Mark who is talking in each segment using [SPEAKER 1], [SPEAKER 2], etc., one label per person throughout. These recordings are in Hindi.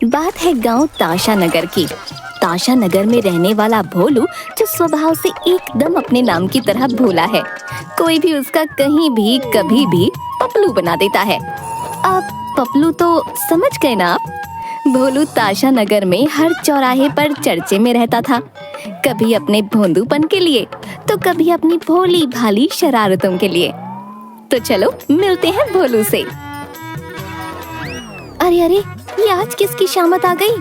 [SPEAKER 1] बात है गांव ताशा नगर की। ताशा नगर में रहने वाला भोलू जो स्वभाव से एकदम अपने नाम की तरह भोला है, कोई भी उसका कहीं भी कभी भी पपलू बना देता है। अब पपलू तो समझ गए ना आप। भोलू ताशा नगर में हर चौराहे पर चर्चे में रहता था, कभी अपने भोंदूपन के लिए तो कभी अपनी भोली भाली शरारतों के लिए। तो चलो मिलते हैं भोलू से। अरे अरे, ये आज किसकी शामत आ गई?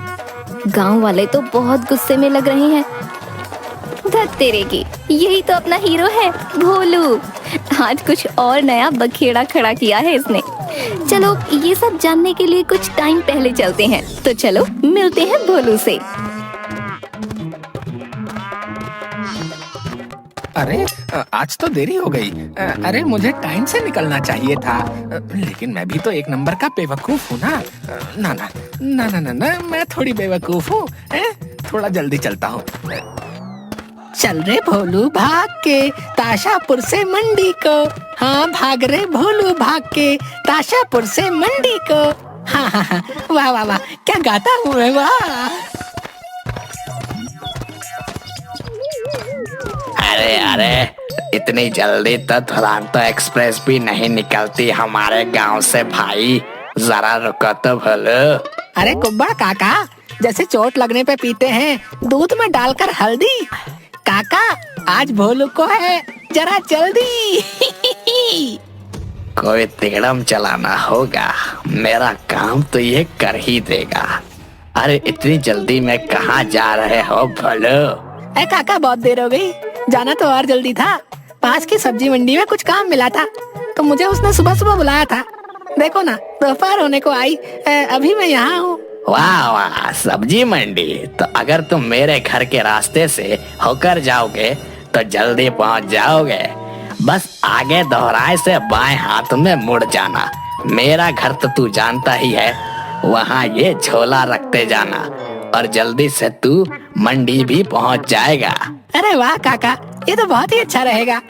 [SPEAKER 1] गांव वाले तो बहुत गुस्से में लग रहे हैं। धत तेरे की, यही तो अपना हीरो है भोलू। आज कुछ और नया बखेड़ा खड़ा किया है इसने। चलो ये सब जानने के लिए कुछ टाइम पहले चलते हैं। तो चलो मिलते हैं भोलू से।
[SPEAKER 2] अरे आज तो देरी हो गई। अरे मुझे टाइम से निकलना चाहिए था, लेकिन मैं भी तो एक नंबर का बेवकूफ हूँ ना। ना ना ना ना ना ना, मैं थोड़ी बेवकूफ हूँ। थोड़ा जल्दी चलता हूँ। चल रे भोलू भाग के ताशापुर से मंडी को। हाँ भाग रे भोलू भाग के ताशापुर से मंडी को। हाँ हाँ हाँ, वाह वाह वाह, क्या गाता हूँ मैं, वाह।
[SPEAKER 3] अरे अरे, इतनी जल्दी तो दुरंतो एक्सप्रेस भी नहीं निकलती हमारे गांव से भाई, जरा रुको तो भोलू।
[SPEAKER 2] अरे कुब्बड़ काका, जैसे चोट लगने पे पीते हैं दूध में डालकर हल्दी। काका आज भोलू को है जरा जल्दी।
[SPEAKER 3] कोई तिगड़म चलाना होगा, मेरा काम तो ये कर ही देगा। अरे इतनी जल्दी में कहाँ जा रहे हो भोलू?
[SPEAKER 2] ए काका, बहुत देर हो गई, जाना तो और जल्दी था। पास की सब्जी मंडी में कुछ काम मिला था, तो मुझे उसने सुबह सुबह बुलाया था। देखो ना, दोपहर होने को आई, अभी मैं यहाँ हूँ।
[SPEAKER 3] वाह वाह, सब्जी मंडी। तो अगर तुम मेरे घर के रास्ते से होकर जाओगे तो जल्दी पहुँच जाओगे। बस आगे दोहराए से बाएं हाथ में मुड़ जाना। मेरा घर तो तू जानता ही है, वहाँ ये झोला रखते जाना और जल्दी से तू मंडी भी पहुँच जाएगा।
[SPEAKER 2] अरे वाह काका, ये तो बहुत ही अच्छा रहेगा।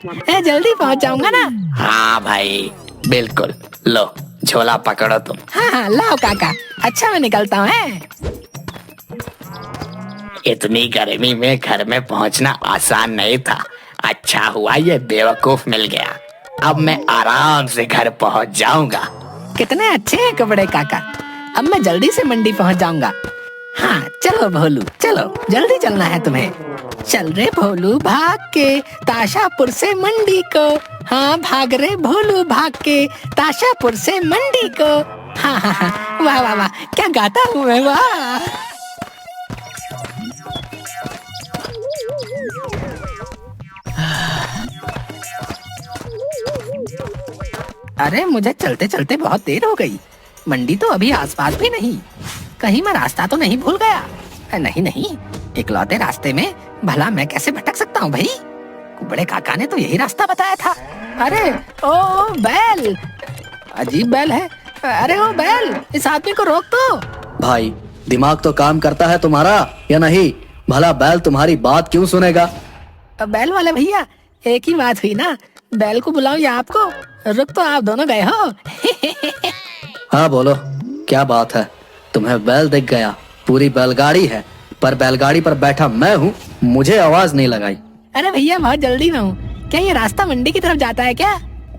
[SPEAKER 2] जल्दी पहुँच जाऊंगा ना।
[SPEAKER 3] हाँ भाई बिल्कुल, लो झोला पकड़ो तुम।
[SPEAKER 2] हाँ हाँ लाओ काका, अच्छा मैं निकलता हूँ।
[SPEAKER 3] इतनी गर्मी में घर में पहुंचना आसान नहीं था। अच्छा हुआ ये बेवकूफ मिल गया, अब मैं आराम से घर पहुंच जाऊंगा।
[SPEAKER 2] कितने अच्छे हैं कपड़े काका, अब मैं जल्दी से मंडी पहुंच जाऊंगा। हाँ चलो भोलू, चलो जल्दी चलना है तुम्हें। चल रे भोलू भाग के ताशापुर से मंडी को। हाँ भाग रे भोलू भाग के ताशापुर से मंडी को। हाँ हाँ हाँ, वाह वाह वाह, क्या गाता हूँ मैं, वाह। अरे मुझे चलते चलते बहुत देर हो गई। मंडी तो अभी आसपास भी नहीं, कहीं मैं रास्ता तो नहीं भूल गया? नहीं नहीं, इकलौते रास्ते में भला मैं कैसे भटक सकता हूँ भाई? बड़े काका ने तो यही रास्ता बताया था। अरे ओ बैल, अजीब बैल है। अरे ओ बैल, इस आदमी को रोक तो।
[SPEAKER 4] भाई दिमाग तो काम करता है तुम्हारा या नहीं? भला बैल तुम्हारी बात क्यों सुनेगा?
[SPEAKER 2] बैल वाले भैया, एक ही बात हुई ना, बैल को बुलाऊं या आपको? रुक तो आप दोनों गए हो।
[SPEAKER 4] हाँ बोलो, क्या बात है? तुम्हें बैल दिख गया? पूरी बैलगाड़ी है, पर बैलगाड़ी पर बैठा मैं हूँ, मुझे आवाज नहीं लगाई।
[SPEAKER 2] अरे भैया बहुत जल्दी में हूँ। क्या ये रास्ता मंडी की तरफ जाता है क्या?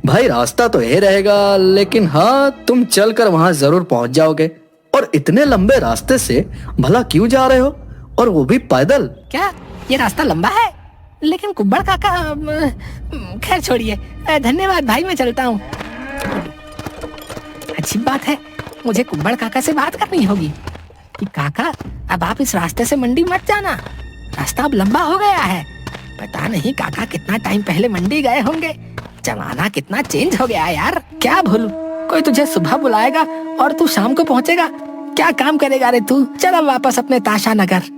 [SPEAKER 4] भाई रास्ता तो यही रहेगा, लेकिन हाँ तुम चलकर वहाँ जरूर पहुँच जाओगे। और इतने लंबे रास्ते से भला क्यों जा रहे हो, और वो भी पैदल?
[SPEAKER 2] क्या ये रास्ता लंबा है? लेकिन कुब्बड़ काका, खैर छोड़िए, धन्यवाद भाई, मैं चलता हूँ। अच्छी बात है, मुझे कुब्बड़ काका से बात करनी होगी कि काका अब आप इस रास्ते से मंडी मत जाना, रास्ता अब लंबा हो गया है। पता नहीं काका कितना टाइम पहले मंडी गए होंगे, जमाना कितना चेंज हो गया है यार। क्या भूलू, कोई तुझे सुबह बुलाएगा और तू शाम को पहुंचेगा, क्या काम करेगा रे तू? चल अब वापस अपने ताशा नगर।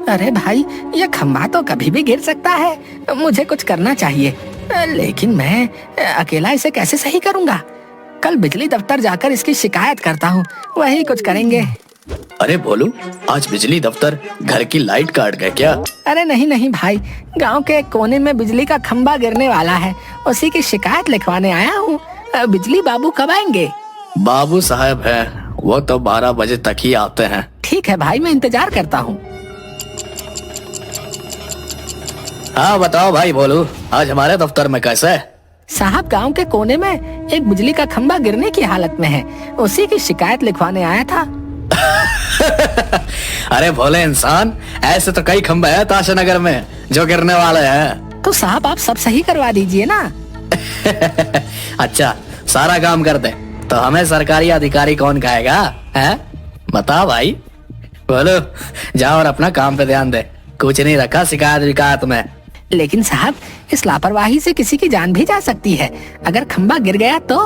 [SPEAKER 2] अरे भाई, ये खंबा तो कभी भी गिर सकता है, मुझे कुछ करना चाहिए। लेकिन मैं अकेला इसे कैसे सही करूंगा? कल बिजली दफ्तर जाकर इसकी शिकायत करता हूँ, वही कुछ करेंगे।
[SPEAKER 4] अरे भोलू, आज बिजली दफ्तर घर की लाइट काट गए क्या?
[SPEAKER 2] अरे नहीं नहीं भाई, गांव के एक कोने में बिजली का खंबा गिरने वाला है, उसी की शिकायत लिखवाने आया हूँ। बिजली बाबू कब आएंगे?
[SPEAKER 3] बाबू साहब है, वो तो 12 बजे तक ही आते हैं।
[SPEAKER 2] ठीक है भाई, मैं इंतजार करता हूँ।
[SPEAKER 3] हाँ बताओ भाई भोलू, आज हमारे दफ्तर में कैसे?
[SPEAKER 2] साहब गांव के कोने में एक बिजली का खंभा गिरने की हालत में है, उसी की शिकायत लिखवाने आया था।
[SPEAKER 3] अरे भोले इंसान, ऐसे तो कई खंभे हैं ताशा नगर में जो गिरने वाले हैं।
[SPEAKER 2] तो साहब आप सब सही करवा दीजिए ना।
[SPEAKER 3] अच्छा, सारा काम कर दे तो हमें सरकारी अधिकारी कौन कहेगा? है बता भाई। बोलो, जाओ और अपना काम पे ध्यान दे, कुछ नहीं रखा शिकायत विकायत में।
[SPEAKER 2] लेकिन साहब, इस लापरवाही से किसी की जान भी जा सकती है। अगर खंभा गिर गया तो?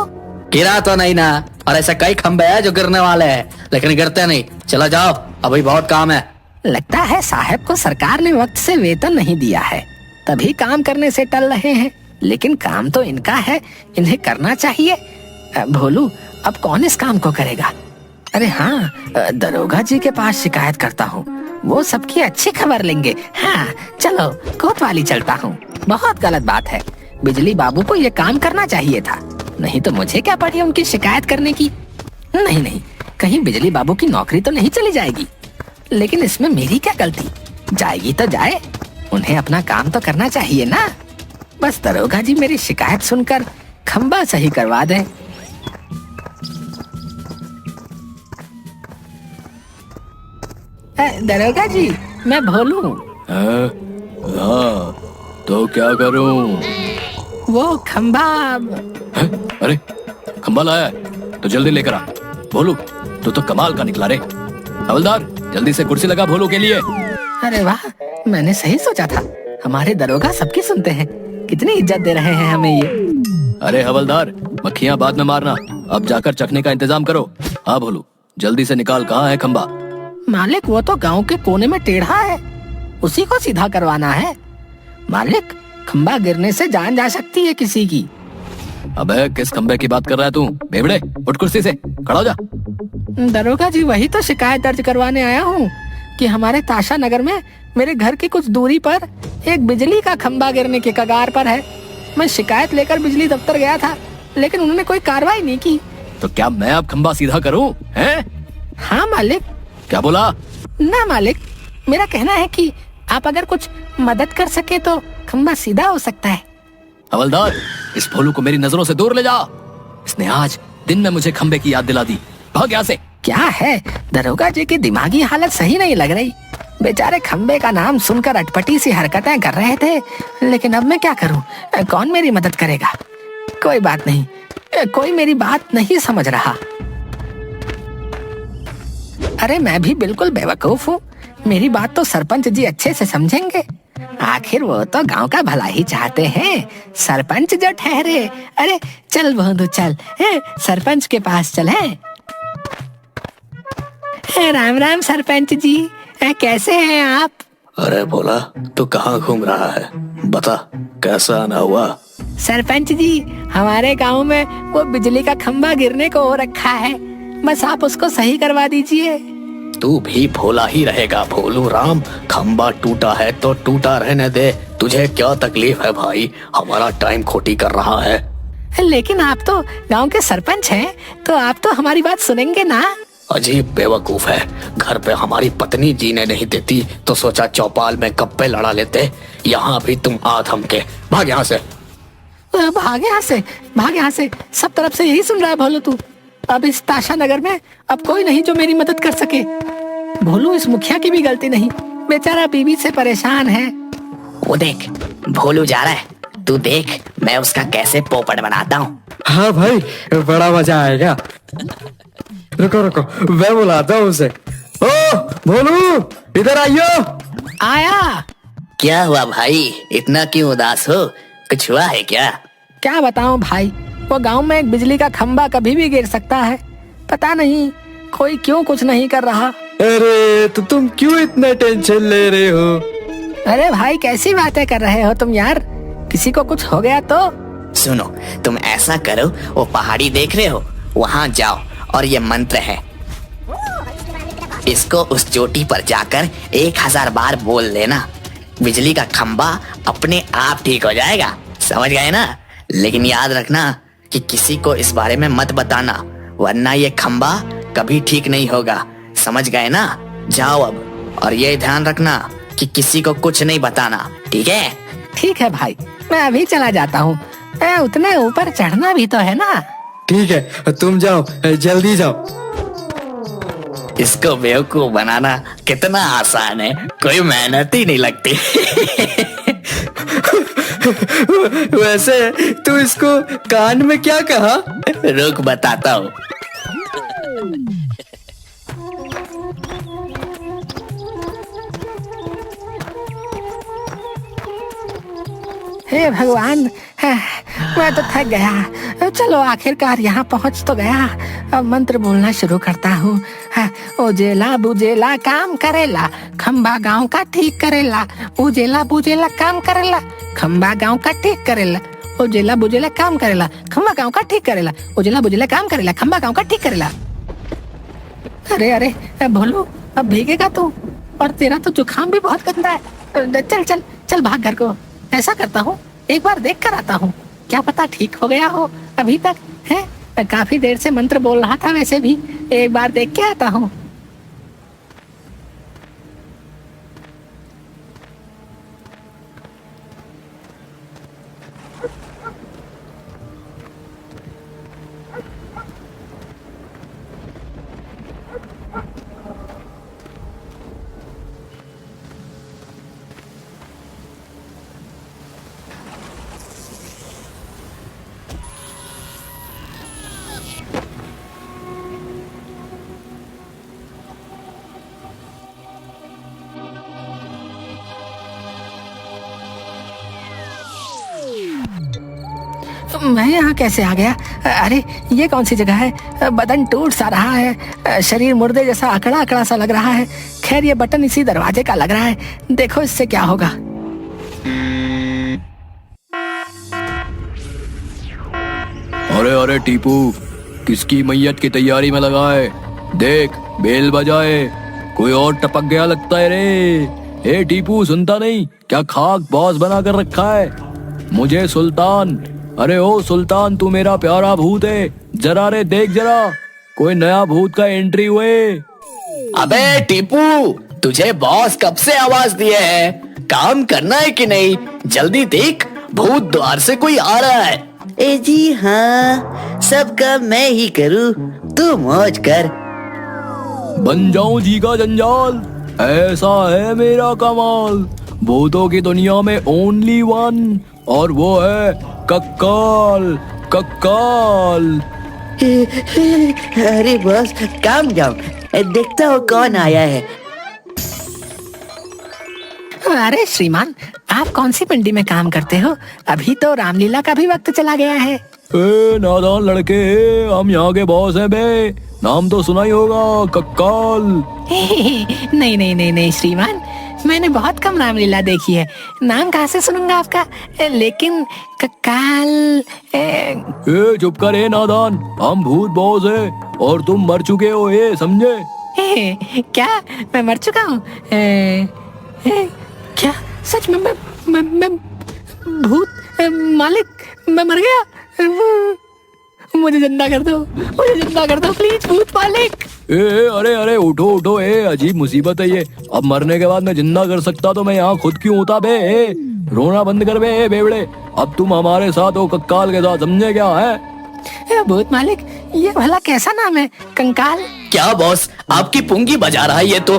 [SPEAKER 3] गिरा तो नहीं ना, और ऐसे कई खंभे हैं जो गिरने वाले हैं लेकिन गिरते नहीं। चलो जाओ, अभी बहुत काम है।
[SPEAKER 2] लगता है साहब को सरकार ने वक्त से वेतन नहीं दिया है, तभी काम करने से टल रहे हैं। लेकिन काम तो इनका है, इन्हें करना चाहिए। भोलू, अब कौन इस काम को करेगा? अरे हाँ, दरोगा जी के पास शिकायत करता हूँ, वो सबकी अच्छी खबर लेंगे। हाँ चलो, कोतवाली चलता हूँ। बहुत गलत बात है, बिजली बाबू को ये काम करना चाहिए था, नहीं तो मुझे क्या पड़ी उनकी शिकायत करने की। नहीं नहीं, कहीं बिजली बाबू की नौकरी तो नहीं चली जाएगी। लेकिन इसमें मेरी क्या गलती? जाएगी तो जाए, उन्हें अपना काम तो करना चाहिए ना। बस दरोगा जी मेरी शिकायत सुनकर खंभा सही करवा दे। दरोगा जी, मैं भोलू।
[SPEAKER 3] हाँ, तो क्या करूं?
[SPEAKER 2] वो खंभा।
[SPEAKER 3] अरे खंभा लाया है तो जल्दी लेकर आ। भोलू, तू तो कमाल का निकला रे। हवलदार, जल्दी से कुर्सी लगा भोलू के लिए।
[SPEAKER 2] अरे वाह, मैंने सही सोचा था, हमारे दरोगा सबकी सुनते हैं। कितनी इज्जत दे रहे हैं हमें ये।
[SPEAKER 3] अरे हवलदार, मक्खियां बाद में मारना, अब जाकर चखने का इंतजाम करो। हाँ भोलू, जल्दी से निकाल, कहाँ है खंभा?
[SPEAKER 2] मालिक, वो तो गांव के कोने में टेढ़ा है, उसी को सीधा करवाना है। मालिक, खंभा गिरने से जान जा सकती है किसी की।
[SPEAKER 3] अबे किस खंबे की बात कर रहा है तू? बेवड़े, उठ कुर्सी से, खड़ा हो जा।
[SPEAKER 2] दरोगा जी, वही तो शिकायत दर्ज करवाने आया हूँ कि हमारे ताशा नगर में मेरे घर की कुछ दूरी पर एक बिजली का खंभा गिरने के कगार पर है। मैं शिकायत लेकर बिजली दफ्तर गया था, लेकिन उन्होंने कोई कार्रवाई नहीं की।
[SPEAKER 3] तो क्या मैं अब खंभा सीधा करूं? हैं?
[SPEAKER 2] हाँ मालिक।
[SPEAKER 3] क्या बोला?
[SPEAKER 2] ना मालिक, मेरा कहना है कि आप अगर कुछ मदद कर सके तो खंभा सीधा हो सकता है।
[SPEAKER 3] हवलदार, इस भोलू को मेरी नजरों से दूर ले जा। इसने आज दिन में मुझे खंबे की याद दिला दी। भाग यहाँ से।
[SPEAKER 2] क्या है, दरोगा जी की दिमागी हालत सही नहीं लग रही। बेचारे खंबे का नाम सुनकर अटपटी सी हरकतें कर रहे थे, लेकिन अब मैं क्या करूं? कौन मेरी मदद करेगा? कोई बात नहीं, कोई मेरी बात नहीं समझ रहा। अरे मैं भी बिल्कुल बेवकूफ हूँ, मेरी बात तो सरपंच जी अच्छे से समझेंगे। आखिर वो तो गांव का भला ही चाहते हैं, सरपंच जो ठहरे। अरे चल बंधु चल, सरपंच के पास चल। राम राम सरपंच जी, कैसे हैं आप?
[SPEAKER 3] अरे भोला, तू कहाँ घूम रहा है? बता, कैसा आना हुआ?
[SPEAKER 2] सरपंच जी, हमारे गांव में वो बिजली का खंभा गिरने को हो रखा है, बस आप उसको सही करवा दीजिए।
[SPEAKER 3] तू भी भोला ही रहेगा भोलू राम। खंबा टूटा है तो टूटा रहने दे, तुझे क्या तकलीफ है भाई? हमारा टाइम खोटी कर रहा है।
[SPEAKER 2] लेकिन आप तो गांव के सरपंच हैं, तो आप तो हमारी बात सुनेंगे ना?
[SPEAKER 3] अजीब बेवकूफ है, घर पे हमारी पत्नी जीने नहीं देती तो सोचा चौपाल में गप्पे लड़ा लेते। यहाँ भी तुम आ थमके। भाग यहाँ से।
[SPEAKER 2] भाग यहाँ से, भाग यहाँ से, सब तरफ से यही सुन रहा है भोलू तू। अब इस ताशा नगर में अब कोई नहीं जो मेरी मदद कर सके। भोलू, इस मुखिया की भी गलती नहीं, बेचारा बीवी से परेशान है।
[SPEAKER 5] वो देख, भोलू जा रहा है, तू देख मैं उसका कैसे पोपट बनाता हूँ।
[SPEAKER 4] हाँ भाई, बड़ा मजा आएगा। रुको रुको, मैं बुलाता हूँ उसे। ओ भोलू, इधर आइयो।
[SPEAKER 2] आया।
[SPEAKER 5] क्या हुआ भाई, इतना क्यों उदास हो? कुछ हुआ है क्या?
[SPEAKER 2] क्या बताऊं भाई, वो गांव में एक बिजली का खंभा कभी भी गिर सकता है, पता नहीं कोई क्यों कुछ नहीं कर रहा।
[SPEAKER 4] अरे तो तुम क्यों इतना टेंशन ले रहे हो?
[SPEAKER 2] अरे भाई, कैसी बातें कर रहे हो तुम यार? किसी को कुछ हो गया तो?
[SPEAKER 5] सुनो, तुम ऐसा करो, वो पहाड़ी देख रहे हो, वहाँ जाओ और ये मंत्र है, इसको उस चोटी पर जाकर 1000 बार बोल लेना। बिजली का खंभा अपने आप ठीक हो जाएगा, समझ गए ना? लेकिन याद रखना कि किसी को इस बारे में मत बताना, वरना ये खंबा कभी ठीक नहीं होगा, समझ गए ना? जाओ अब, और ये ध्यान रखना कि किसी को कुछ नहीं बताना, ठीक है?
[SPEAKER 2] ठीक है भाई, मैं अभी चला जाता हूँ। उतने ऊपर चढ़ना भी तो है ना।
[SPEAKER 4] ठीक है, तुम जाओ, जल्दी जाओ।
[SPEAKER 3] इसको बेवकूफ बनाना कितना आसान है, कोई मेहनत ही नहीं लगती।
[SPEAKER 4] वैसे तू इसको कान में क्या कहा?
[SPEAKER 3] रुक बताता हूँ।
[SPEAKER 2] हे भगवान, मैं तो थक गया। चलो आखिरकार यहाँ पहुँच तो गया। अब मंत्र बोलना शुरू करता हूँ। उजेला बुजेला काम करेला, खंबा गांव का ठीक करेला। उजेला बुजेला काम करेला, खंबा गांव का ठीक करेला। उजेला बुजेला काम करेला, खंबा गांव का ठीक करेला। उजेला बुजेला काम करेला, खंबा गांव का ठीक करेला। अरे अरे भोलू, अब भीगेगा तू, और तेरा तो जुकाम भी बहुत गंदा है। चल चल चल भाग घर को। ऐसा करता हूँ, एक बार देख कर आता हूँ, क्या पता ठीक हो गया हो। अभी तक है, काफी देर से मंत्र बोल रहा था, वैसे भी एक बार देख के आता हूँ। मैं यहाँ कैसे आ गया? अरे ये कौन सी जगह है? बदन टूट सा रहा है, शरीर मुर्दे जैसा अकड़ा अकड़ा सा लग रहा है। खैर ये बटन इसी दरवाजे का लग रहा है, देखो इससे क्या होगा।
[SPEAKER 6] अरे अरे टीपू, किसकी मैयत की तैयारी में लगा है? देख बेल बजाए, कोई और टपक गया लगता है रे। ए टीपू, सुनता नहीं क्या खाक बॉस बना कर रखा है मुझे? सुल्तान, अरे ओ सुल्तान, तू मेरा प्यारा भूत है, जरा रे देख जरा, कोई नया भूत का एंट्री हुए।
[SPEAKER 3] अबे टीपू, तुझे बॉस कब से आवाज दिए है? काम करना है कि नहीं? जल्दी देख, भूत द्वार से कोई आ रहा है।
[SPEAKER 5] ए जी हाँ, सब काम मैं ही करूँ, तू मौज कर।
[SPEAKER 6] बन जाऊं जी का जंजाल, ऐसा है मेरा कमाल। भूतों की दुनिया में ओनली वन, और वो है कक्काल। कक्काल।
[SPEAKER 5] अरे बॉस, काम जाओ, देखता हूँ कौन आया है।
[SPEAKER 2] अरे श्रीमान, आप कौन सी मंडी में काम करते हो? अभी तो रामलीला का भी वक्त चला गया है।
[SPEAKER 6] ए नादान लड़के, हम यहाँ के बॉस हैं बे, नाम तो सुना ही होगा, कक्काल।
[SPEAKER 2] नहीं नहीं नहीं नहीं श्रीमान, मैंने बहुत कम रामलीला देखी है, नाम कहाँ से सुनूंगा आपका? लेकिन कक्काल।
[SPEAKER 6] ए चुप कर ए नादान, हम भूत बॉस है और तुम मर चुके हो, ये समझे?
[SPEAKER 2] क्या मैं मर चुका हूँ? क्या सच में? मैं भूत मालिक, मैं मर गया? मुझे जिंदा कर दो, मुझे जिंदा कर दो प्लीज भूत मालिक।
[SPEAKER 6] अरे अरे उठो उठो, अजीब मुसीबत है ये। अब मरने के बाद मैं जिंदा कर सकता तो मैं यहाँ खुद क्यों होता बे? रोना बंद कर बे बेवड़े, अब तुम हमारे साथ हो कक्काल के साथ, समझे क्या है?
[SPEAKER 2] भूत मालिक, ये भला कैसा नाम है, कंकाल?
[SPEAKER 3] क्या बॉस, आपकी पुंगी बजा रहा है ये तो।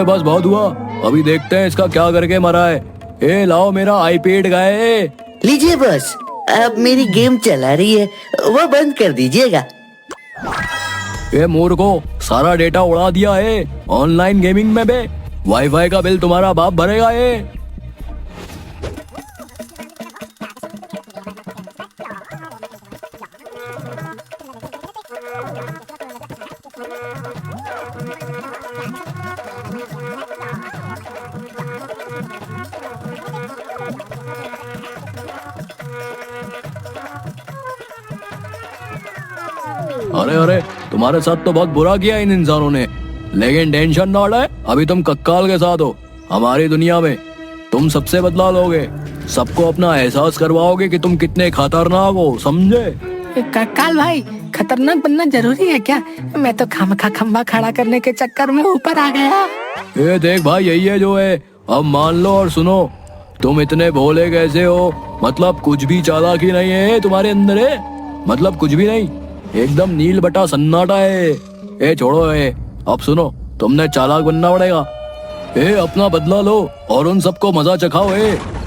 [SPEAKER 6] बस बहुत हुआ, अभी देखते हैं इसका क्या करके मरा है। लाओ मेरा आईपैड गाए।
[SPEAKER 5] लीजिए बॉस, अब मेरी गेम चला रही है, वो बंद कर दीजिएगा।
[SPEAKER 6] मूर्खो, सारा डेटा उड़ा दिया है ऑनलाइन गेमिंग में बे। वाईफाई का बिल तुम्हारा बाप भरेगा ये। अरे अरे, तुम्हारे साथ तो बहुत बुरा किया इन इंसानों ने, लेकिन टेंशन ना ले, अभी तुम कक्काल के साथ हो हमारी दुनिया में। तुम सबसे बदला लोगे, सबको अपना एहसास करवाओगे कि तुम कितने खतरनाक हो, समझे?
[SPEAKER 2] काल भाई, खतरनाक बनना जरूरी है क्या? मैं तो खामखा खंबा खड़ा करने के चक्कर में ऊपर आ गया।
[SPEAKER 6] ये देख भाई, यही है जो है। अब मान लो और सुनो, तुम इतने भोले कैसे हो? मतलब कुछ भी चालाकी नहीं है तुम्हारे अंदर है, मतलब कुछ भी नहीं, एकदम नील बटा सन्नाटा है। ए छोड़ो, अब सुनो, तुमने चालाक बनना पड़ेगा। अपना बदला लो और उन सबको मजा चखाओ।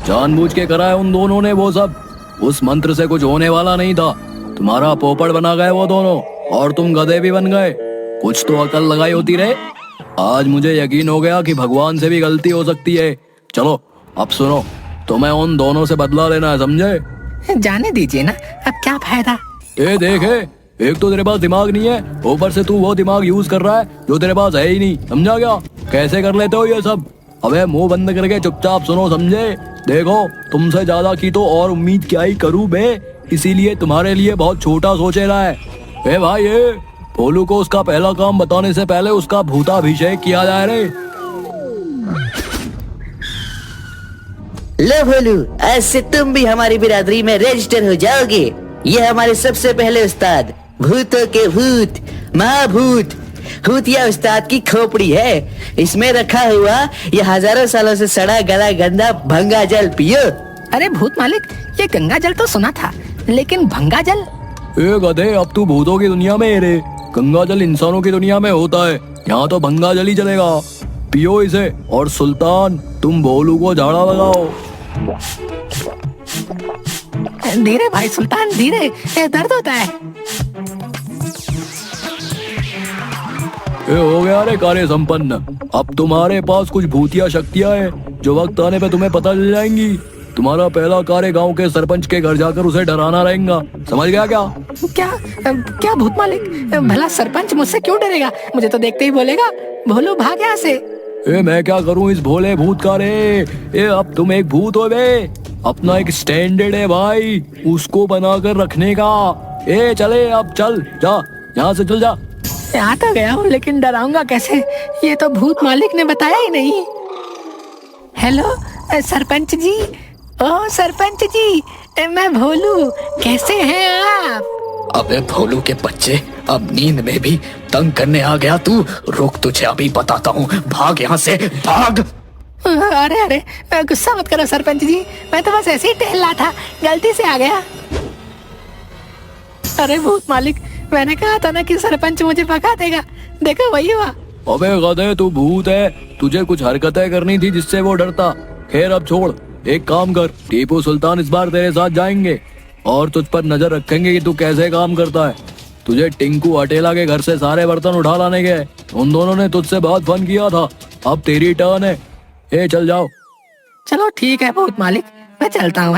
[SPEAKER 6] जानबूझ के कराए उन दोनों ने वो सब। उस मंत्र से कुछ होने वाला नहीं था। तुम्हारा पोपड़ बना गए वो दोनों, और तुम गधे भी बन गए। कुछ तो अकल लगाई होती रहे। आज मुझे यकीन हो गया कि भगवान से भी गलती हो सकती है। चलो अब सुनो, तुम्हें उन दोनों से बदला लेना है, समझे?
[SPEAKER 2] जाने दीजिए ना, अब क्या फायदा।
[SPEAKER 6] देखे, एक तो तेरे पास दिमाग नहीं है, ऊपर से तू वो दिमाग यूज कर रहा है जो तेरे पास है ही नहीं। समझा क्या? कैसे कर लेते हो ये सब? अबे मुंह बंद करके चुपचाप सुनो, समझे? देखो, तुमसे ज्यादा की तो और उम्मीद क्या ही करूं बे, इसीलिए तुम्हारे लिए बहुत छोटा सोचे रहा है। भाई, भोलू को उसका पहला काम बताने से पहले उसका भूताभिषेक किया जाए रे।
[SPEAKER 5] लो भोलू, आज से तुम भी हमारी बिरादरी में रजिस्टर हो जाओगे। ये हमारे सबसे पहले उस्ताद, भूतों के भूत, महाभूत भूतिया उस्ताद की खोपड़ी है। इसमें रखा हुआ ये हजारों सालों से सड़ा गला गंदा भंगा जल पियो।
[SPEAKER 2] अरे भूत मालिक, ये गंगा जल तो सुना था, लेकिन भंगा जल?
[SPEAKER 6] गधे, अब तू भूतों की दुनिया में है रे। गंगा जल इंसानों की दुनिया में होता है, यहाँ तो भंगा जल ही चलेगा। पियो इसे, और सुल्तान तुम भोलू को झाड़ा लगाओ।
[SPEAKER 2] धीरे भाई सुल्तान, धीरे, दर्द होता है।
[SPEAKER 6] हो गया रे कार्य संपन्न। अब तुम्हारे पास कुछ भूतिया शक्तियाँ हैं जो वक्त आने पे तुम्हें पता चल जाएंगी। तुम्हारा पहला कार्य गांव के सरपंच के घर जाकर उसे डराना रहेगा, समझ गया क्या?
[SPEAKER 2] क्या भूत मालिक, भला सरपंच मुझसे क्यों डरेगा? मुझे तो देखते ही बोलेगा, भोलू भाग यहाँ से।
[SPEAKER 6] मैं क्या करूं इस भोले भूत का रे? अब तुम एक भूत हो बे। अपना एक स्टैंडर्ड है भाई, उसको बनाकर रखने का। चले, अब चल, जा यहाँ से, चल जा।
[SPEAKER 2] आ तो गया हूँ, लेकिन डराऊंगा कैसे? ये तो भूत मालिक ने बताया ही नहीं। हेलो सरपंच जी, ओ सरपंच जी, मैं भोलू, कैसे हैं आप?
[SPEAKER 3] अबे भोलू के बच्चे, अब नींद में भी तंग करने आ गया तू। रुक, तुझे अभी बताता हूँ, भाग यहाँ से, भाग।
[SPEAKER 2] अरे गुस्सा मत करो सरपंच जी, मैं तो बस ऐसे ही टहल रहा था, गलती से आ गया। अरे भूत मालिक, मैंने कहा था ना कि सरपंच मुझे भगा देगा, देखो वही हुआ।
[SPEAKER 6] अबे गधे, तू भूत है, तुझे कुछ हरकतें करनी थी जिससे वो डरता। खैर अब छोड़, एक काम कर, टीपू सुल्तान इस बार तेरे साथ जाएंगे और तुझ पर नजर रखेंगे कि तू कैसे काम करता है। तुझे टिंकू अटेला के घर से सारे बर्तन उठा लाने गए, उन दोनों ने तुझसे बहुत फन किया था। अब तेरी टर्न है, चल जाओ।
[SPEAKER 2] चलो ठीक है भूत मालिक, मैं चलता हूँ।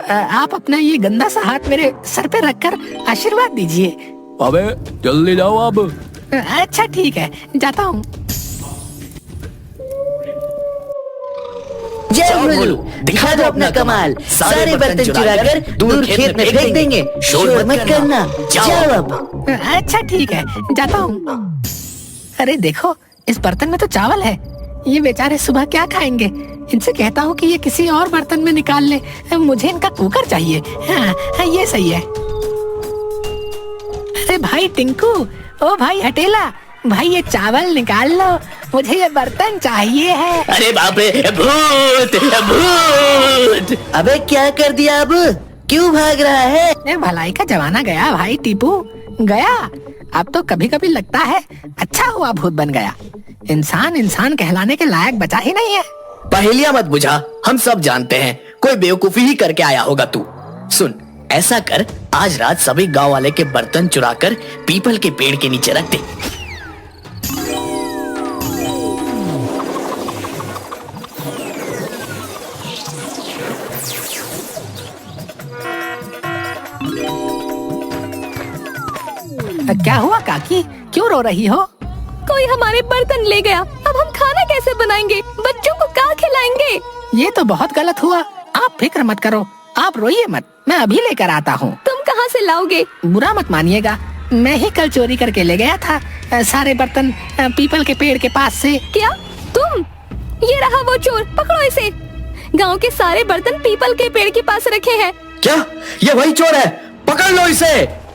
[SPEAKER 2] आप अपना ये गंदा सा हाथ मेरे सर पे रखकर आशीर्वाद दीजिए।
[SPEAKER 6] अबे जल्दी जाओ अब।
[SPEAKER 2] अच्छा ठीक है, जाता हूँ।
[SPEAKER 5] जय भोलू, दिखा दो अपना कमाल। सारे बर्तन चुराकर दूर खेत में फेंक देंगे, शोर मत करना, जाओ अब।
[SPEAKER 2] अच्छा ठीक है, जाता हूँ। अरे देखो, इस बर्तन में तो चावल है, ये बेचारे सुबह क्या खाएंगे? इनसे कहता हूँ कि ये किसी और बर्तन में निकाल ले, मुझे इनका कुकर चाहिए। हाँ, ये सही है। अरे भाई टिंकू, ओ भाई हटेला, भाई ये चावल निकाल लो, मुझे ये बर्तन चाहिए है।
[SPEAKER 5] अरे बाप रे, भूत भूत! अबे क्या कर दिया अब? क्यों भाग रहा है?
[SPEAKER 2] भलाई का जमाना गया भाई टीपू, गया। अब तो कभी कभी लगता है अच्छा हुआ भूत बन गया। इंसान कहलाने के लायक बचा ही नहीं है।
[SPEAKER 5] पहेलियां मत बुझा, हम सब जानते हैं कोई बेवकूफी ही करके आया होगा तू। सुन, ऐसा कर, आज रात सभी गांव वाले के बर्तन चुराकर पीपल के पेड़ के नीचे रख दे।
[SPEAKER 2] क्या हुआ काकी, क्यों रो रही हो?
[SPEAKER 1] कोई हमारे बर्तन ले गया, अब हम खाना कैसे बनाएंगे? बच्चों को क्या खिलाएंगे?
[SPEAKER 2] ये तो बहुत गलत हुआ। आप फिक्र मत करो, आप रोइए मत, मैं अभी लेकर आता हूँ।
[SPEAKER 1] तुम कहाँ से लाओगे?
[SPEAKER 2] बुरा मत मानिएगा, मैं ही कल चोरी करके ले गया था सारे बर्तन पीपल के पेड़ के पास से।
[SPEAKER 1] क्या तुम? ये रहा वो चोर, पकड़ो इसे। गांव के सारे बर्तन पीपल के पेड़ के पास रखे हैं।
[SPEAKER 5] क्या ये वही चोर है?
[SPEAKER 4] पकड़ लो इसे।